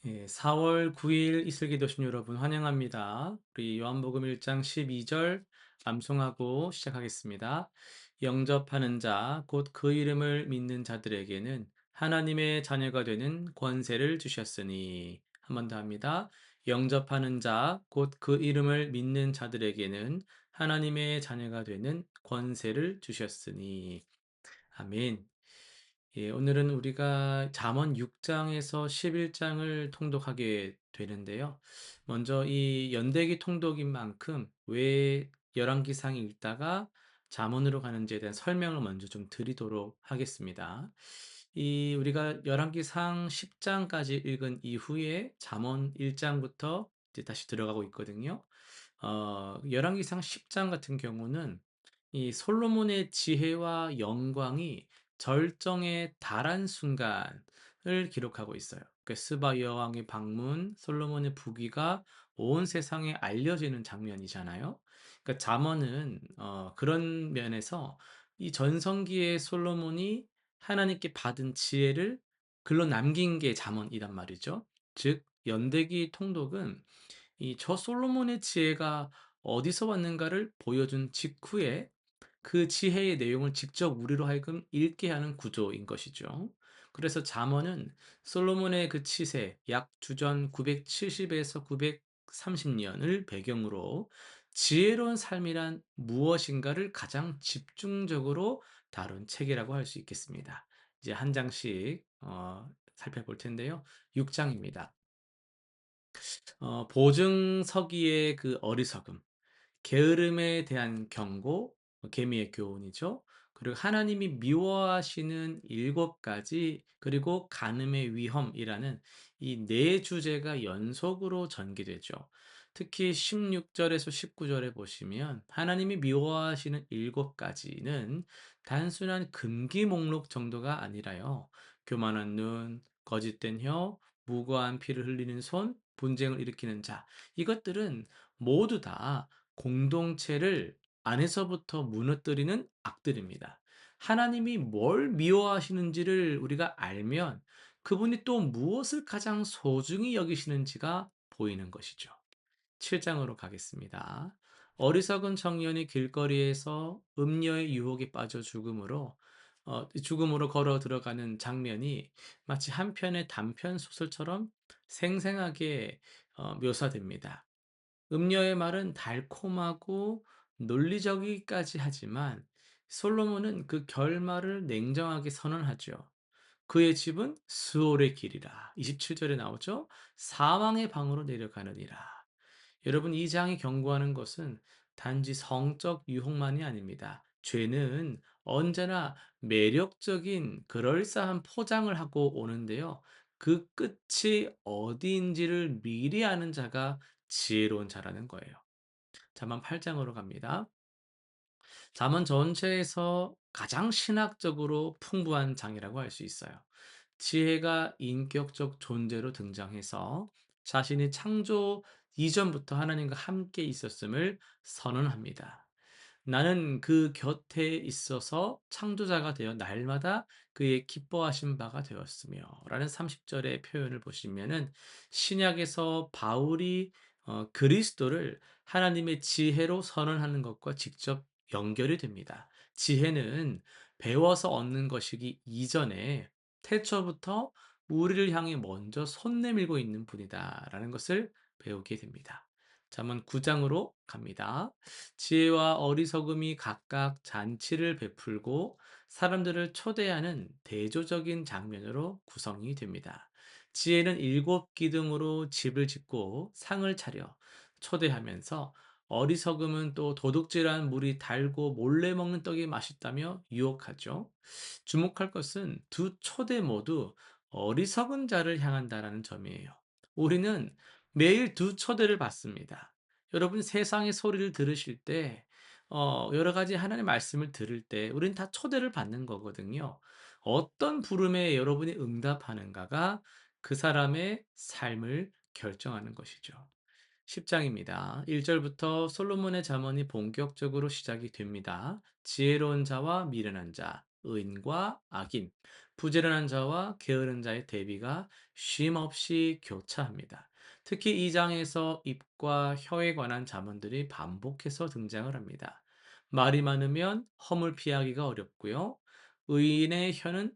예, 4월 9일 이슬기 도신 여러분 환영합니다. 우리 요한복음 1장 12절 암송하고 시작하겠습니다. 영접하는 자, 곧 그 이름을 믿는 자들에게는 하나님의 자녀가 되는 권세를 주셨으니. 한 번 더 합니다. 영접하는 자, 곧 그 이름을 믿는 자들에게는 하나님의 자녀가 되는 권세를 주셨으니. 아멘. 예, 오늘은 우리가 잠언 6장에서 11장을 통독하게 되는데요. 먼저 이 연대기 통독인 만큼 왜 열왕기상 읽다가 잠언으로 가는지에 대한 설명을 먼저 좀 드리도록 하겠습니다. 이 우리가 열왕기상 10장까지 읽은 이후에 잠언 1장부터 이제 다시 들어가고 있거든요. 열왕기상 10장 같은 경우는 이 솔로몬의 지혜와 영광이 절정에 달한 순간을 기록하고 있어요. 그 스바 여왕의 방문, 솔로몬의 부귀가 온 세상에 알려지는 장면이잖아요. 그러니까 잠언은 그런 면에서 이 전성기의 솔로몬이 하나님께 받은 지혜를 글로 남긴 게 잠언이란 말이죠. 즉 연대기 통독은 이 저 솔로몬의 지혜가 어디서 왔는가를 보여준 직후에 그 지혜의 내용을 직접 우리로 하여금 읽게 하는 구조인 것이죠. 그래서 잠언은 솔로몬의 그 치세 약 주전 970에서 930년을 배경으로 지혜로운 삶이란 무엇인가를 가장 집중적으로 다룬 책이라고 할 수 있겠습니다. 이제 한 장씩 살펴볼 텐데요. 6장입니다. 보증서기의 그 어리석음, 게으름에 대한 경고, 계미의 교훈이죠. 그리고 하나님이 미워하시는 7가지, 그리고 간음의 위험이라는 이 네 주제가 연속으로 전개되죠. 특히 16절에서 19절에 보시면 하나님이 미워하시는 7가지는 단순한 금기 목록 정도가 아니라요. 교만한 눈, 거짓된 혀, 무고한 피를 흘리는 손, 분쟁을 일으키는 자. 이것들은 모두 다 공동체를 안에서부터 무너뜨리는 악들입니다. 하나님이 뭘 미워하시는지를 우리가 알면 그분이 또 무엇을 가장 소중히 여기시는지가 보이는 것이죠. 7장으로 가겠습니다. 어리석은 청년이 길거리에서 음녀의 유혹에 빠져 죽음으로 걸어 들어가는 장면이 마치 한 편의 단편 소설처럼 생생하게 묘사됩니다. 음녀의 말은 달콤하고 논리적이기까지 하지만 솔로몬은 그 결말을 냉정하게 선언하죠. 그의 집은 스올의 길이라. 27절에 나오죠. 사망의 방으로 내려가느니라. 여러분, 이 장이 경고하는 것은 단지 성적 유혹만이 아닙니다. 죄는 언제나 매력적인 그럴싸한 포장을 하고 오는데요. 그 끝이 어디인지를 미리 아는 자가 지혜로운 자라는 거예요. 잠언 8장으로 갑니다. 잠언 전체에서 가장 신학적으로 풍부한 장이라고 할 수 있어요. 지혜가 인격적 존재로 등장해서 자신이 창조 이전부터 하나님과 함께 있었음을 선언합니다. 나는 그 곁에 있어서 창조자가 되어 날마다 그의 기뻐하신 바가 되었으며 라는 30절의 표현을 보시면은 신약에서 바울이 그리스도를 하나님의 지혜로 선언하는 것과 직접 연결이 됩니다. 지혜는 배워서 얻는 것이기 이전에 태초부터 우리를 향해 먼저 손 내밀고 있는 분이다라는 것을 배우게 됩니다. 잠언 9장으로 갑니다. 지혜와 어리석음이 각각 잔치를 베풀고 사람들을 초대하는 대조적인 장면으로 구성이 됩니다. 지혜는 7기둥으로 집을 짓고 상을 차려 초대하면서 어리석음은 또 도둑질한 물이 달고 몰래 먹는 떡이 맛있다며 유혹하죠. 주목할 것은 두 초대 모두 어리석은 자를 향한다라는 점이에요. 우리는 매일 두 초대를 받습니다. 여러분 세상의 소리를 들으실 때 여러 가지 하나님의 말씀을 들을 때 우리는 다 초대를 받는 거거든요. 어떤 부름에 여러분이 응답하는가가 그 사람의 삶을 결정하는 것이죠. 10장입니다. 1절부터 솔로몬의 잠언이 본격적으로 시작이 됩니다. 지혜로운 자와 미련한 자, 의인과 악인, 부지런한 자와 게으른 자의 대비가 쉼없이 교차합니다. 특히 이 장에서 입과 혀에 관한 잠언들이 반복해서 등장을 합니다. 말이 많으면 험을 피하기가 어렵고요. 의인의 혀는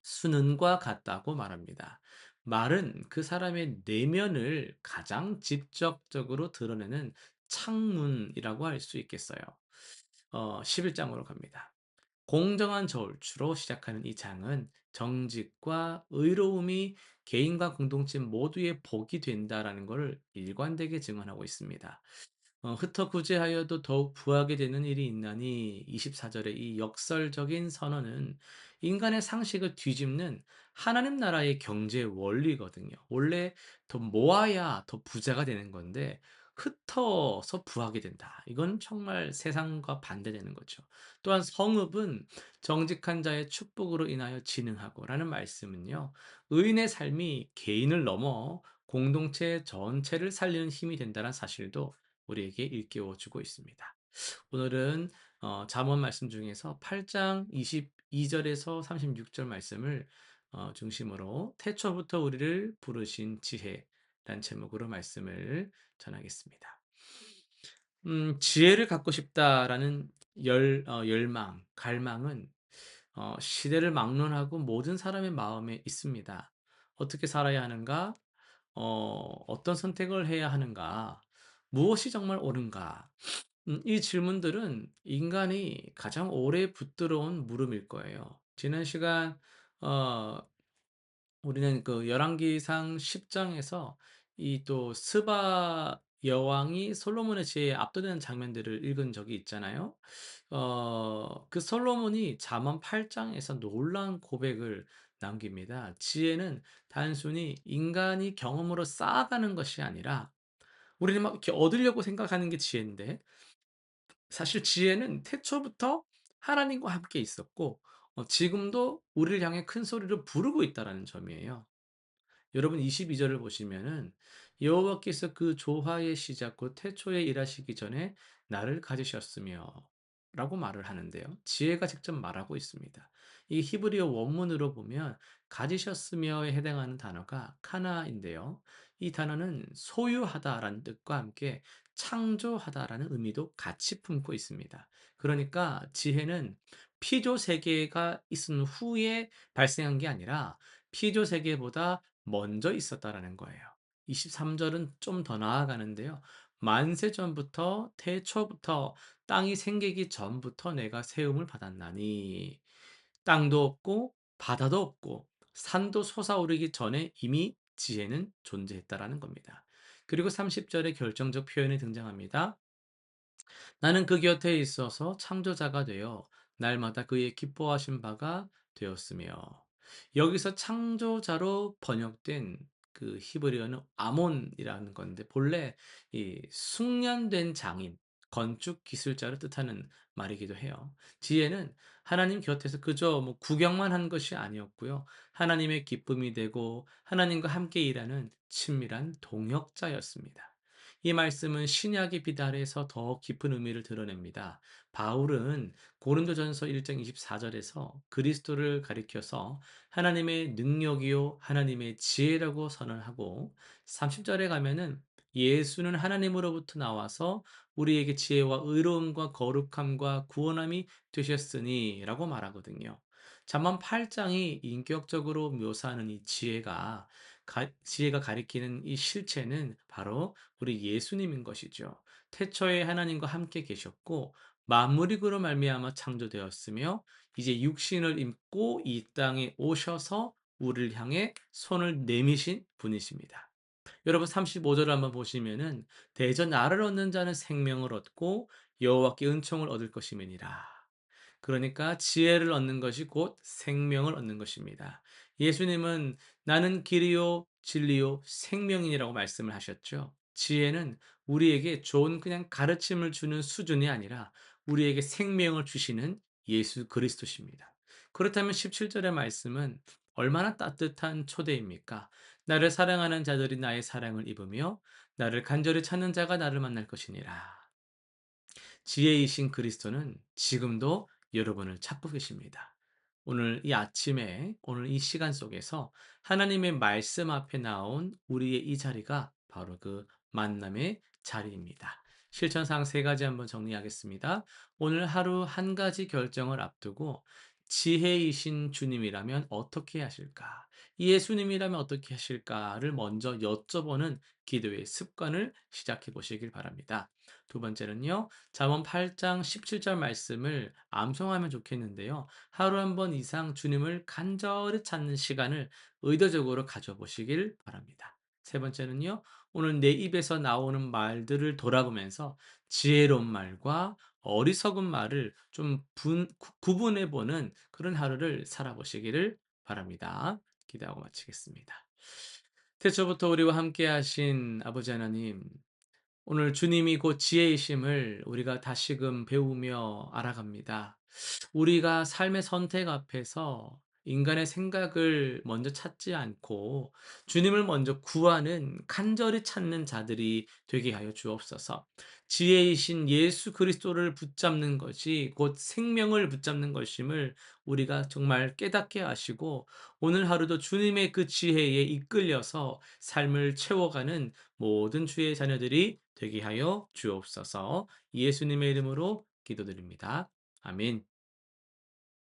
수는과 같다고 말합니다. 말은 그 사람의 내면을 가장 직접적으로 드러내는 창문이라고 할 수 있겠어요. 11장으로 갑니다. 공정한 저울추로 시작하는 이 장은 정직과 의로움이 개인과 공동체 모두의 복이 된다라는 것을 일관되게 증언하고 있습니다. 흩어 구제하여도 더욱 부하게 되는 일이 있나니 24절의 이 역설적인 선언은 인간의 상식을 뒤집는 하나님 나라의 경제 원리거든요. 원래 더 모아야 더 부자가 되는 건데 흩어서 부하게 된다. 이건 정말 세상과 반대되는 거죠. 또한 성읍은 정직한 자의 축복으로 인하여 진흥하고라는 말씀은요. 의인의 삶이 개인을 넘어 공동체 전체를 살리는 힘이 된다는 사실도 우리에게 일깨워 주고 있습니다. 오늘은 잠언 말씀 중에서 8장 22절에서 36절 말씀을 중심으로 태초부터 우리를 부르신 지혜란 제목으로 말씀을 전하겠습니다. 지혜를 갖고 싶다라는 열망, 갈망은 시대를 막론하고 모든 사람의 마음에 있습니다. 어떻게 살아야 하는가? 어떤 선택을 해야 하는가? 무엇이 정말 옳은가? 이 질문들은 인간이 가장 오래 붙들어온 물음일 거예요. 지난 시간 어 우리는 그 열왕기상 10 장에서 이 또 스바 여왕이 솔로몬의 지혜에 압도되는 장면들을 읽은 적이 있잖아요. 그 솔로몬이 잠언 8 장에서 놀라운 고백을 남깁니다. 지혜는 단순히 인간이 경험으로 쌓아가는 것이 아니라 우리는 막 이렇게 얻으려고 생각하는 게 지혜인데 사실 지혜는 태초부터 하나님과 함께 있었고 지금도 우리를 향해 큰 소리로 부르고 있다라는 점이에요. 여러분 22 절을 보시면은 여호와께서 그 조화의 시작 곧 태초에 일하시기 전에 나를 가지셨으며 라고 말을 하는데요. 지혜가 직접 말하고 있습니다. 이 히브리어 원문으로 보면 가지셨으며에 해당하는 단어가 카나인데요. 이 단어는 소유하다라는 뜻과 함께 창조하다라는 의미도 같이 품고 있습니다. 그러니까 지혜는 피조 세계가 있은 후에 발생한 게 아니라 피조 세계보다 먼저 있었다라는 거예요. 23절은 좀 더 나아가는데요. 만세 전부터 태초부터 땅이 생기기 전부터 내가 세움을 받았나니 땅도 없고 바다도 없고 산도 솟아오르기 전에 이미 지혜는 존재했다라는 겁니다. 그리고 30절에 결정적 표현이 등장합니다. 나는 그 곁에 있어서 창조자가 되어 날마다 그의 기뻐하신 바가 되었으며 여기서 창조자로 번역된 그 히브리어는 아몬이라는 건데 본래 이 숙련된 장인, 건축 기술자를 뜻하는 말이기도 해요. 지혜는 하나님 곁에서 그저 뭐 구경만 한 것이 아니었고요. 하나님의 기쁨이 되고 하나님과 함께 일하는 친밀한 동역자였습니다. 이 말씀은 신약의 빛 아래에서 더 깊은 의미를 드러냅니다. 바울은 고린도전서 1장 24절에서 그리스도를 가리켜서 하나님의 능력이요 하나님의 지혜라고 선언하고 30절에 가면은 예수는 하나님으로부터 나와서 우리에게 지혜와 의로움과 거룩함과 구원함이 되셨으니라고 말하거든요. 잠언 8장이 인격적으로 묘사하는 이 지혜가 가리키는 이 실체는 바로 우리 예수님인 것이죠. 태초에 하나님과 함께 계셨고 만물이 그로 말미암아 창조되었으며 이제 육신을 입고 이 땅에 오셔서 우리를 향해 손을 내미신 분이십니다. 여러분 35절을 한번 보시면은 대저 나를 얻는 자는 생명을 얻고 여호와께 은총을 얻을 것임이니라. 그러니까 지혜를 얻는 것이 곧 생명을 얻는 것입니다. 예수님은 나는 길이요, 진리요, 생명이라고 말씀을 하셨죠. 지혜는 우리에게 좋은 그냥 가르침을 주는 수준이 아니라 우리에게 생명을 주시는 예수 그리스도십니다. 그렇다면 17절의 말씀은 얼마나 따뜻한 초대입니까? 나를 사랑하는 자들이 나의 사랑을 입으며 나를 간절히 찾는 자가 나를 만날 것이니라. 지혜이신 그리스도는 지금도 여러분을 찾고 계십니다. 오늘 이 아침에 오늘 이 시간 속에서 하나님의 말씀 앞에 나온 우리의 이 자리가 바로 그 만남의 자리입니다. 실천사항 세 가지 한번 정리하겠습니다. 오늘 하루 한 가지 결정을 앞두고 지혜이신 주님이라면 어떻게 하실까? 예수님이라면 어떻게 하실까를 먼저 여쭤보는 기도의 습관을 시작해 보시길 바랍니다. 두 번째는요, 잠언 8장 17절 말씀을 암송하면 좋겠는데요. 하루 한 번 이상 주님을 간절히 찾는 시간을 의도적으로 가져보시길 바랍니다. 세 번째는요, 오늘 내 입에서 나오는 말들을 돌아보면서 지혜로운 말과 어리석은 말을 좀 구분해 보는 그런 하루를 살아보시기를 바랍니다. 기도하고 마치겠습니다. 태초부터 우리와 함께 하신 아버지 하나님, 오늘 주님이 곧 지혜이심을 우리가 다시금 배우며 알아갑니다. 우리가 삶의 선택 앞에서 인간의 생각을 먼저 찾지 않고 주님을 먼저 구하는 간절히 찾는 자들이 되게 하여 주옵소서. 지혜이신 예수 그리스도를 붙잡는 것이 곧 생명을 붙잡는 것임을 우리가 정말 깨닫게 하시고 오늘 하루도 주님의 그 지혜에 이끌려서 삶을 채워가는 모든 주의 자녀들이 되게 하여 주옵소서. 예수님의 이름으로 기도드립니다. 아멘.